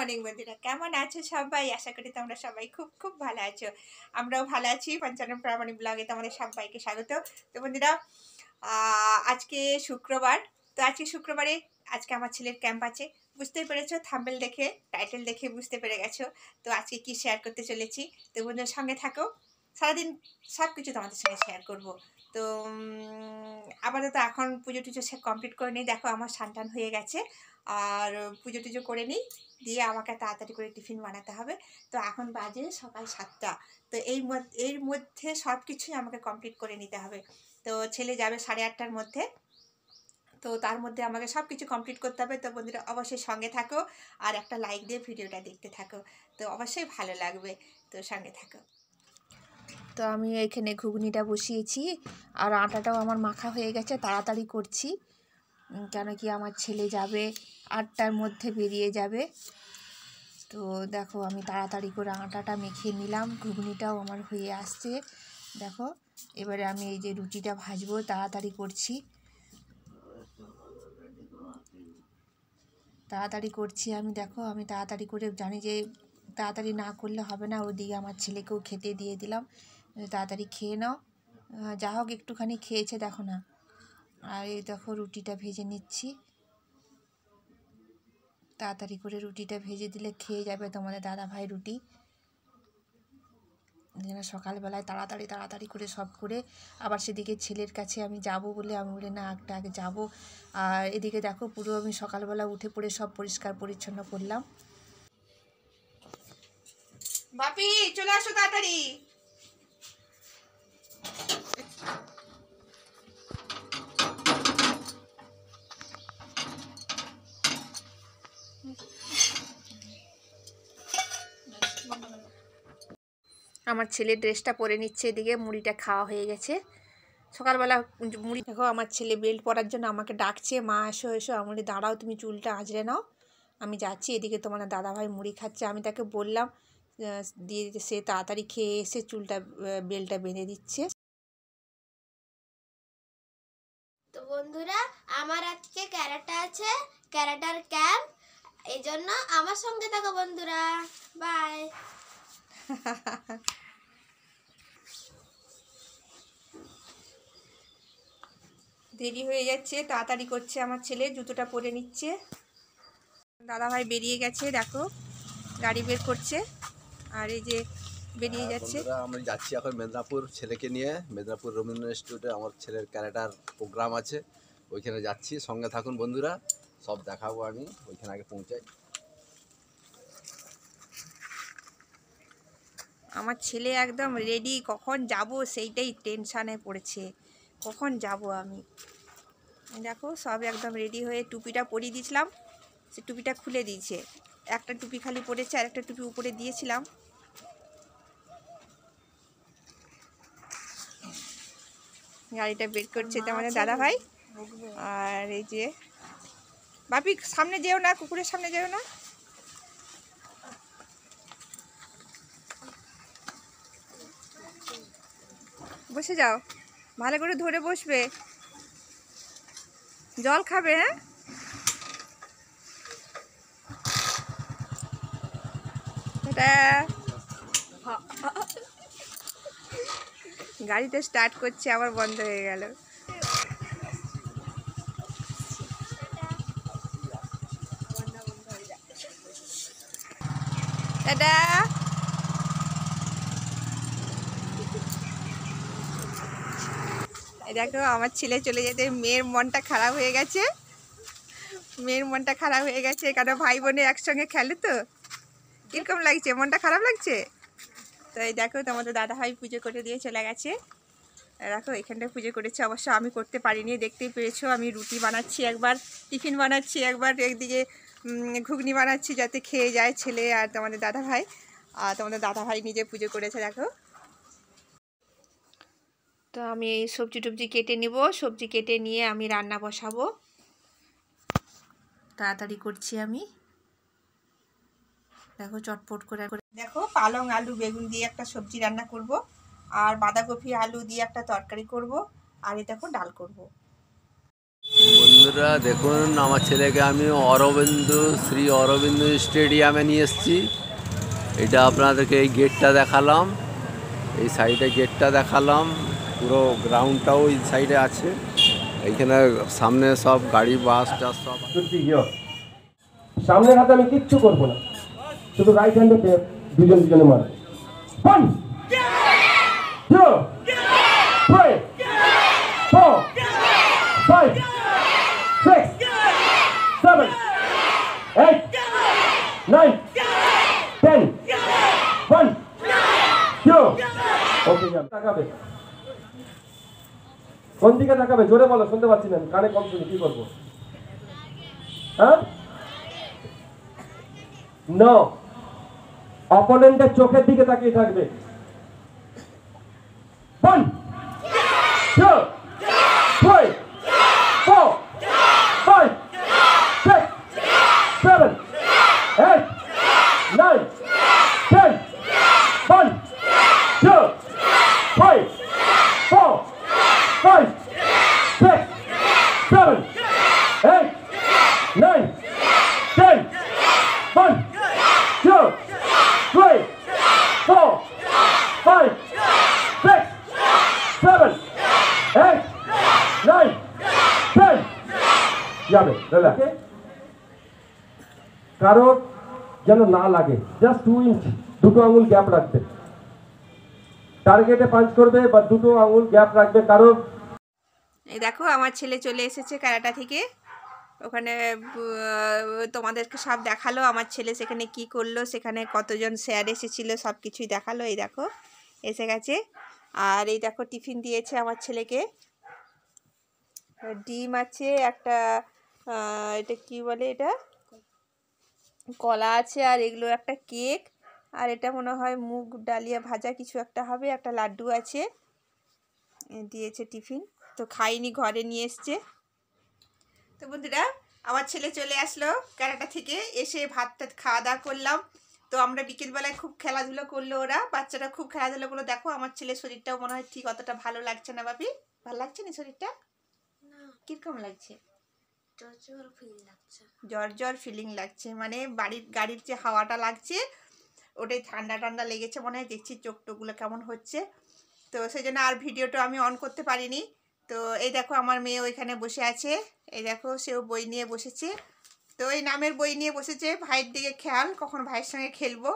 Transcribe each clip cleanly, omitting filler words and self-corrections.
Morning বন্ধুরা, কেমন আছো সবাই? আশা করি তোমরা সবাই খুব খুব ভালো আছো। আমরাও ভালো আছি। পঞ্চানন প্রামাণিক ব্লগে তোমাদের সবাইকে স্বাগত। তো বন্ধুরা, আজকে শুক্রবার। তো আজকে শুক্রবারে আজকে আমার ছেলের ক্যাম্প আছে। বুঝতেই পেরেছো, থাম্বনেল দেখে, টাইটেল দেখে বুঝতে পেরে গেছো। তো আজকে কি শেয়ার করতে চলেছি, তো বন্ধুদের সঙ্গে থাকো। সারাদিন সব কিছু তোমাদের সঙ্গে শেয়ার করব। তো আপাতত এখন পুজো টুজো সে কমপ্লিট করে নিই। দেখো আমার স্নান হয়ে গেছে, আর পুজো টুজো করে নিই, দিয়ে আমাকে তাড়াতাড়ি করে টিফিন বানাতে হবে। তো এখন বাজে সকাল 7টা। তো এর মধ্যে সব কিছুই আমাকে কমপ্লিট করে নিতে হবে। তো ছেলে যাবে 8:30টার মধ্যে। তো তার মধ্যে আমাকে সব কিছু কমপ্লিট করতে হবে। তো বন্ধুরা অবশ্যই সঙ্গে থাকো, আর একটা লাইক দিয়ে ভিডিওটা দেখতে থাকো, তো অবশ্যই ভালো লাগবে। তো সঙ্গে থাকো। তো আমি এখানে ঘুগনিটা বসিয়েছি, আর আটাটাও আমার মাখা হয়ে গেছে। তাড়াতাড়ি করছি, কেন কি আমার ছেলে যাবে 8টার মধ্যে, বেরিয়ে যাবে। তো দেখো আমি তাড়াতাড়ি করে আটাটা মেখে নিলাম, ঘুগনিটাও আমার হয়ে আসছে। দেখো এবারে আমি এই যে রুটিটা ভাজবো, তাড়াতাড়ি করছি আমি। দেখো আমি তাড়াতাড়ি করে, জানি যে তাড়াতাড়ি না করলে হবে না। ওদিকে আমার ছেলেকেও খেতে দিয়ে দিলাম, তাড়াতাড়ি খেয়ে নাও। যা হোক একটুখানি খেয়েছে দেখো না। আর এই দেখো রুটিটা ভেজে নিচ্ছি, তাড়াতাড়ি করে রুটিটা ভেজে দিলে খেয়ে যাবে তোমাদের দাদাভাই রুটি। সকালবেলায় তাড়াতাড়ি করে সব করে আবার সেদিকে ছেলের কাছে আমি যাব বলে, আমি বলি না একটা আগে যাবো। আর এদিকে দেখো পুরো আমি সকালবেলা উঠে পড়ে সব পরিষ্কার পরিচ্ছন্ন করলাম। বাপি চলে আসো তাড়াতাড়ি। আমার ছেলে ড্রেসটা পরে নিচ্ছে, এদিকে মুড়িটা খাওয়া হয়ে গেছে। সকালবেলা মুড়ি, দেখো আমার ছেলে বেল্ট পরার জন্য আমাকে ডাকছে, মা এসো এসো। আমি বলি দাঁড়াও, তুমি চুলটা আঁচড়ে নাও, আমি যাচ্ছি। এদিকে তোমার দাদাভাই মুড়ি খাচ্ছে, আমি তাকে বললাম দিয়ে দিতে। সে তাড়াতাড়ি খেয়ে এসে চুলটা বেল্টটা বেঁধে দিচ্ছে। তো বন্ধুরা, আমার আজকে ক্যারাটা আছে, ক্যারাটার ক্যাম্প। এই জন্য আমার সঙ্গে থাকো বন্ধুরা। বাই। দেরি হয়ে যাচ্ছে, তাড়াতাড়ি করছে আমার ছেলে, জুতোটা পরে নিচ্ছে। দাদাভাই বেরিয়ে গেছে, দেখো গাড়ি বের করছে, আর এই যে বেরিয়ে যাচ্ছে। আমি যাচ্ছি এখন মেদিনীপুর, ছেলেকে নিয়ে মেদিনীপুর রবীন্দ্র ইনস্টিটিউটে আমার ছেলের ক্যারাটার প্রোগ্রাম আছে, ওইখানে যাচ্ছি। সঙ্গে থাকুন বন্ধুরা, সব দেখাবো আমি ওইখানে আগে পৌঁছাই। আমার ছেলে একদম রেডি, কখন যাব সেইটাই টেনশানে পড়েছে, কখন যাব আমি। দেখো সব একদম রেডি হয়ে, টুপিটা পরিয়ে দিয়েছিলাম, সে টুপিটা খুলে দিয়েছে। একটা টুপি খালি পরেছে, আর একটা টুপি উপরে দিয়েছিলাম। গাড়িটা বের করছে তো আমাদের দাদাভাই। আর এই যে বাপি সামনে যেও না, কুকুরের সামনে যেও না। বসে যাও, ভালো করে ধরে বসবে, জল খাবে। হ্যাঁ, গাড়িটা স্টার্ট করছে আবার বন্ধ হয়ে গেল। টাটা। দেখো আমার ছেলে চলে যেতে মেয়ের মনটা খারাপ হয়ে গেছে, কারণ ভাই বোনে একসঙ্গে খেলে। তো কিরকম লাগছে, মনটা খারাপ লাগছে। তো এই দেখো তোমাদের দাদাভাই পুজো করে দিয়ে চলে গেছে। দেখো এখানটায় পুজো করেছে, অবশ্য আমি করতে পারিনি, দেখতেই পেরেছো। আমি রুটি বানাচ্ছি একবার, টিফিন বানাচ্ছি একবার, একদিকে ঘুগনি বানাচ্ছি যাতে খেয়ে যায় ছেলে আর তোমাদের দাদাভাই। আর তোমাদের দাদাভাই নিজে পুজো করেছে দেখো। তো আমি এই সবজি টবজি কেটে নিব, সবজি কেটে নিয়ে আমি রান্না বসাবো। তাড়াতাড়ি করছি আমি, দেখো চটপট করে। দেখো পালং আলু বেগুন দিয়ে একটা সবজি রান্না করব, আর বাঁধাকপি আলু দিয়ে একটা তরকারি করব, আর এই দেখো ডাল করব। বন্ধুরা দেখুন, আমার ছেলেকে আমি শ্রী অরবিন্দ স্টেডিয়ামে নিয়ে এসেছি। এটা আপনাদেরকে এই গেটটা দেখালাম, এই সাইডে গেটটা দেখালাম, পুরো গ্রাউন্ডটাও ওই সাইডে আছে। এইখানে সামনে সব গাড়ি বাস টাস সব। সামনের হাতে আমি কিচ্ছু করবো না, শুধু রাইট হ্যান্ডে দুজনে মারবো। 1 2 3 4 5 6 7 8 9 10 1 2 ওকে। তাকাবে, কোন দিকে তাকাবে? জোরে বলো, শুনতে পাচ্ছি না, কানে কম শুনি। কি করবো? হ্যাঁ, নো, অপোনেন্টের চোখের দিকে তাকিয়ে থাকবে। 1 2 3 4 5 6 7 8 9 10 1 2 3 4 5 6 7 8 9 10 1 2 3 4 5 6 7 8 9 10 যাবে। কারো যেন না লাগে, জাস্ট 2 ইঞ্চ, দুটো আঙুল গ্যাপ রাখবে। টার্গেটে পাঞ্চ করবে বা দুটো আঙুল গ্যাপ রাখবে কারোর। এই দেখো আমার ছেলে চলে এসেছে ক্যারাটা থেকে। ওখানে তোমাদেরকে সব দেখালো আমার ছেলে সেখানে কি করলো, সেখানে কতজন স্যার এসেছিল, সব কিছুই দেখালো। এই দেখো এসে গেছে। আর এই দেখো টিফিন দিয়েছে আমার ছেলেকে, ডিম আছে একটা, এটা কি বলে, এটা কলা আছে, আর এগুলো একটা কেক, আর এটা মনে হয় মুগ ডালিয়া ভাজা কিছু একটা হবে, একটা লাড্ডু আছে। দিয়েছে টিফিন, তো খাইনি, ঘরে নিয়ে এসছে। তো বন্ধুরা আমার ছেলে চলে আসলো ক্যারাটা থেকে, এসে ভাতটা খাওয়া দাওয়া করলাম। তো আমরা বিকেলবেলায় খুব খেলাধুলো করলো, ওরা বাচ্চারা খুব খেলাধুলো করলো। দেখো আমার ছেলের শরীরটাও মনে হয় ঠিক অতটা ভালো লাগছে না। বাপি, ভালো লাগছে না শরীরটা? কিরকম লাগছে? জ্বর জ্বর ফিলিং লাগছে, মানে গাড়ির যে হাওয়াটা লাগছে ওটাই ঠান্ডা ঠান্ডা লেগেছে মনে হয়। দেখছি চোখ টোকগুলো কেমন হচ্ছে, তো সেই জন্য আর ভিডিওটা আমি অন করতে পারিনি। তো এই দেখো আমার মেয়ে ওইখানে বসে আছে, এই দেখো সেও বই নিয়ে বসেছে। তো এই নামের বই নিয়ে বসেছে, ভাইয়ের দিকে খেয়াল, কখন ভাইয়ের সঙ্গে খেলবো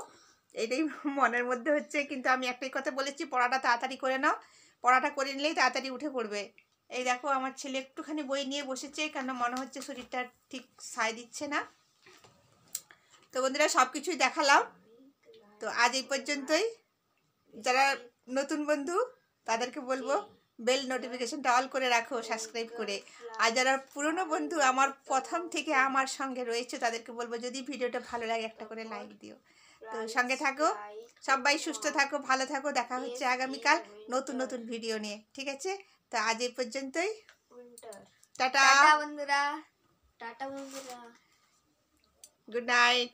এটাই মনের মধ্যে হচ্ছে। কিন্তু আমি একটাই কথা বলেছি, পড়াটা তাড়াতাড়ি করে নাও, পড়াটা করে নিলেই তাড়াতাড়ি উঠে পড়বে। এই দেখো আমার ছেলে একটুখানি বই নিয়ে বসেছে, কেন মনে হচ্ছে শরীরটা ঠিক সায় দিচ্ছে না। তো বন্ধুরা সব কিছুই দেখালাম। তো আজ এই পর্যন্তই। যারা নতুন বন্ধু তাদেরকে বলবো বেল নোটিফিকেশনটা অল করে রাখো, সাবস্ক্রাইব করে। আর যারা পুরনো বন্ধু আমার প্রথম থেকে আমার সঙ্গে রয়েছে তাদেরকে বলবো যদি ভিডিওটা ভালো লাগে একটা করে লাইক দিও। তো সঙ্গে থাকো, সবাই সুস্থ থাকো, ভালো থাকো। দেখা হচ্ছে আগামীকাল নতুন নতুন ভিডিও নিয়ে, ঠিক আছে? তো আজ এই পর্যন্তই, টাটা বন্ধুরা, টাটা বন্ধুরা, গুড নাইট।